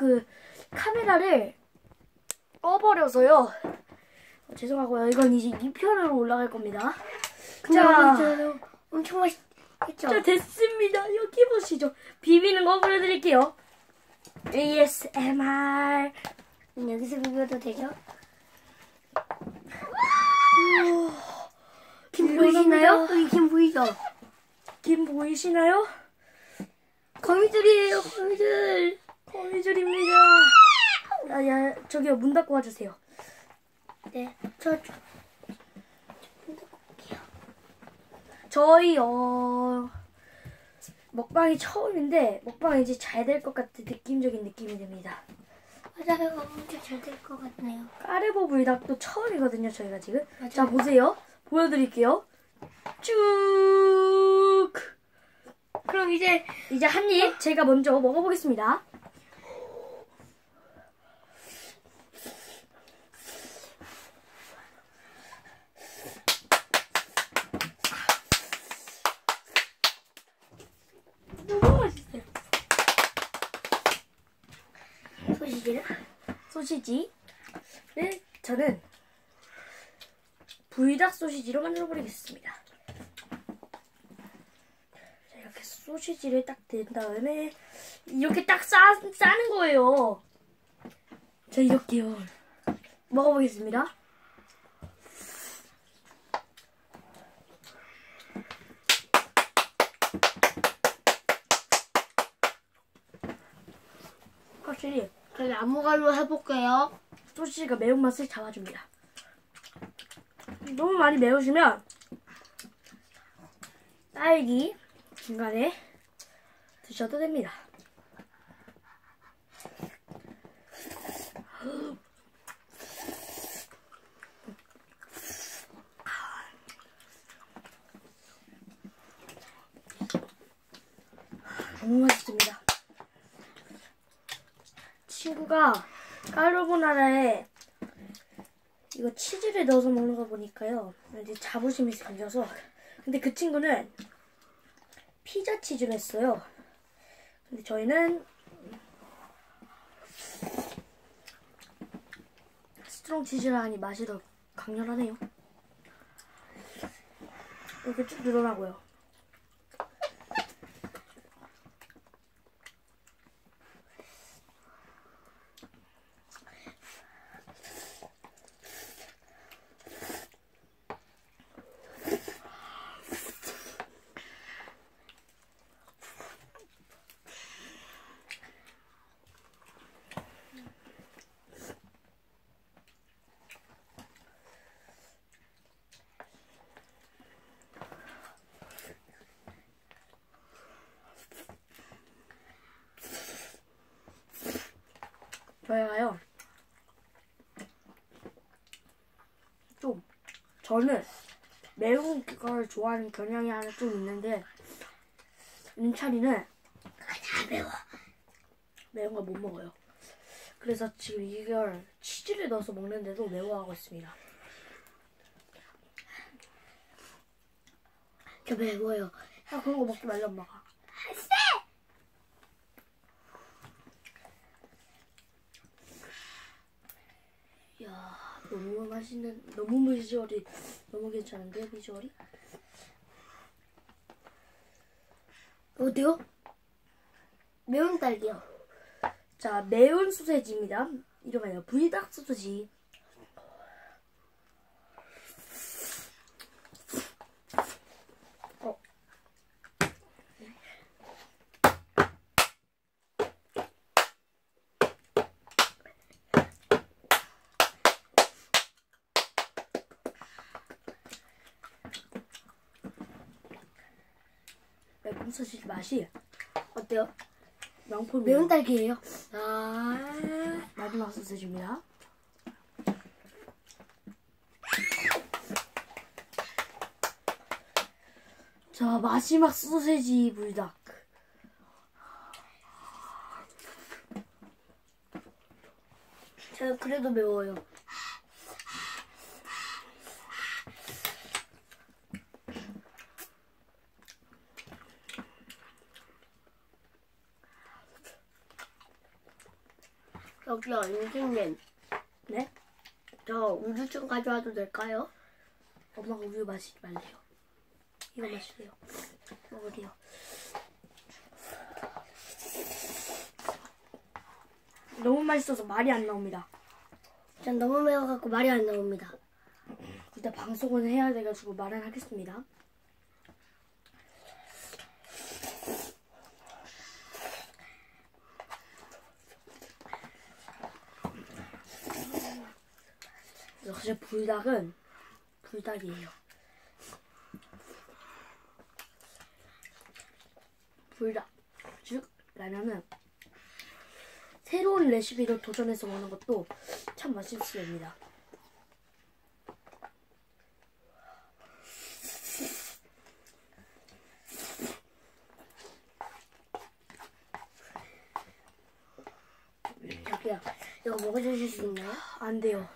그 카메라를 꺼버려서요. 죄송하고요. 이건 이제 2편으로 올라갈 겁니다. 자, 엄청 맛있겠죠? 자, 됐습니다. 여기 보시죠. 비비는 거 보여드릴게요. ASMR. 여기서 비벼도 되죠? 김 보이시나요? 여기 김 보이죠? 김 보이시나요? 거미줄이에요, 거미줄. 거미줄입니다. 야, 저기요, 문 닫고 와주세요. 네, 저희 먹방이 처음인데 먹방이 이제 잘 될 것 같은 느낌적인 느낌이 듭니다. 맞아요, 엄청 잘 될 것 같네요. 까르보 불닭도 처음이거든요, 저희가 지금. 맞아요. 자, 보세요. 보여드릴게요. 쭉. 그럼 이제 한 입 제가 먼저 먹어보겠습니다. 너무 맛있어요. 소시지를 저는 불닭 소시지로 만들어 버리겠습니다. 자, 이렇게 소시지를 딱 된 다음에 이렇게 딱 싸는 거예요. 자, 이렇게요. 먹어보겠습니다. 확실히 그럼 아무걸로 해볼게요. 소시지가 매운맛을 잡아줍니다. 너무 많이 매우시면 딸기 중간에 드셔도 됩니다. 너무 맛있습니다. 친구가 까르보나라에 이거 치즈를 넣어서 먹는 거 보니까요, 이제 자부심이 생겨서. 근데 그 친구는 피자 치즈를 했어요. 근데 저희는 스트롱 치즈라 하니 맛이 더 강렬하네요. 이렇게 쭉 늘어나고요. 저희가요, 좀 저는 매운 걸 좋아하는 경향이 하나 좀 있는데, 은찬이는 다 매워. 매운 걸 못 먹어요. 그래서 지금 이걸 치즈를 넣어서 먹는데도 매워하고 있습니다. 저 매워요. 아, 그런 거 먹지 말래, 엄마가. 이야, 너무 맛있는, 너무 비주얼이 너무 괜찮은데, 비주얼이? 어디요? 매운 딸기요. 자, 매운 소세지입니다. 이름하여 불닭 소세지. 매운 소세지 맛이 어때요? 명품이에요. 매운 딸기예요. 마지막 소세지입니다. 자, 마지막 소세지 불닭. 저는 그래도 매워요. 저기요, 윤식님. 네? 저 우유 좀 가져와도 될까요? 엄마가 우유 마시지 말래요. 이거 마시래요. 먹으래요. 너무 맛있어서 말이 안 나옵니다. 전 너무 매워갖고 말이 안 나옵니다. 일단 방송은 해야 돼가지고 말은 하겠습니다. 역시 불닭은 불닭이에요. 불닭, 즉 라면은 새로운 레시피로 도전해서 먹는 것도 참 맛있습니다. 저기요, 이거 먹어주실 수 있나요? 안 돼요.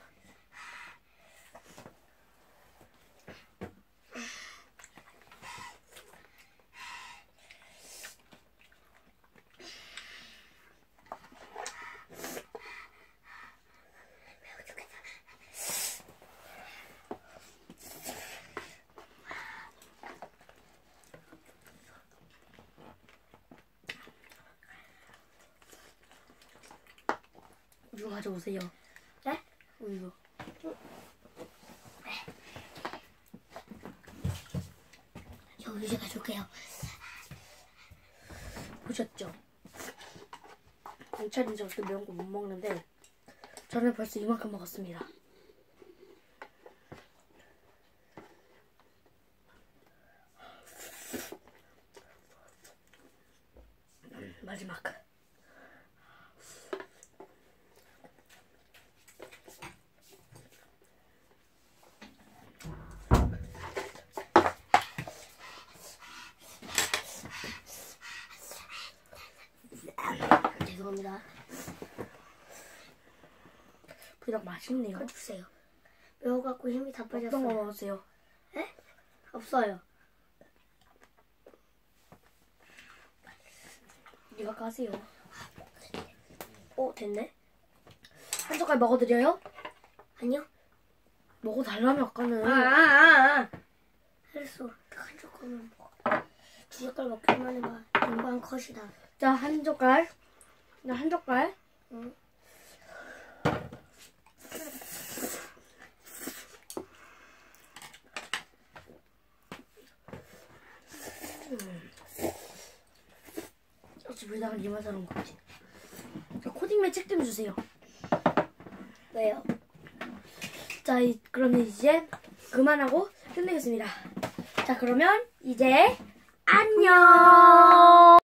우유 가져오세요. 네? 우유. 저 우유 제가 줄게요. 보셨죠? 경찰은 저렇게 매운 거 못 먹는데 저는 벌써 이만큼 먹었습니다. 마지막. 죄송합니다. 불닭 맛있네요. 이거 주세요. 매워갖고 힘이 다 어떤 거 빠졌어요. 먹으세요? 네? 없어요. 이거 까세요. 됐네? 한 젓갈 먹어드려요? 아니요? 먹어달라며 아까는. 했어. 한 젓갈만 먹어. 두 젓갈 먹기만 해봐. 인간 컷이다. 자, 한 젓갈. 나 한 젓갈. 응. 역시 불닭은 이 맛으로 먹지. 코딩맨 책 좀 주세요. 왜요? 자, 그러면 이제 그만하고 끝내겠습니다. 자, 그러면 이제 안녕!